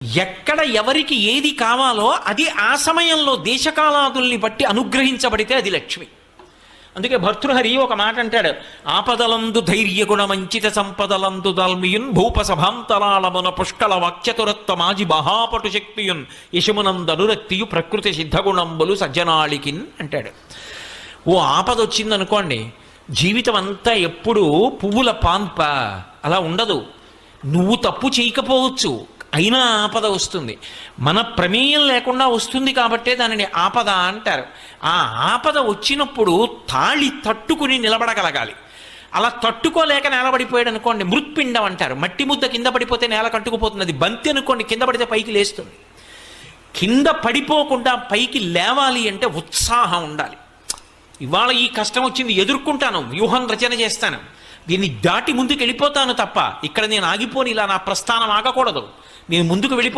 ఎక్కడ ఎవరికి ఏది కావాలో అది ఆ సమయంలో దేశకాలాదుల్ని బట్టి అనుగ్రహించబడితే అది లక్ష్మి. అందుకే భర్తృహరి ఒక మాట అంటాడు, ఆపదలందు ధైర్యగుణమంచిత సంపదలందు దాల్మియున్ భూపసభాంతరాళమున పుష్కల వాక్యతురత్వ మాజి మహాపటు శక్తియున్ యశమునందనురక్తియు ప్రకృతి సిద్ధగుణంబులు సజ్జనాళికిన్ అంటాడు. ఓ ఆపద వచ్చిందనుకోండి, జీవితం అంతా ఎప్పుడూ పువ్వుల పాన్ప అలా ఉండదు. నువ్వు తప్పు చేయకపోవచ్చు, అయినా ఆపద వస్తుంది. మన ప్రమేయం లేకుండా వస్తుంది కాబట్టే దానిని ఆపద అంటారు. ఆ ఆపద వచ్చినప్పుడు తాళి తట్టుకుని నిలబడగలగాలి. అలా తట్టుకోలేక నేలబడిపోయాడు అనుకోండి, మృత్పిండం అంటారు. మట్టి ముద్ద కింద పడిపోతే నేల కట్టుకుపోతుంది. అది బంతి అనుకోండి, కింద పడితే పైకి లేస్తుంది. కింద పడిపోకుండా పైకి లేవాలి అంటే ఉత్సాహం ఉండాలి. ఇవాళ ఈ కష్టం వచ్చింది, ఎదుర్కొంటాను, వ్యూహం రచన చేస్తాను, దీన్ని దాటి ముందుకు వెళ్ళిపోతాను తప్ప ఇక్కడ నేను ఆగిపోని, ఇలా నా ప్రస్థానం ఆగకూడదు, నేను ముందుకు వెళ్ళిపో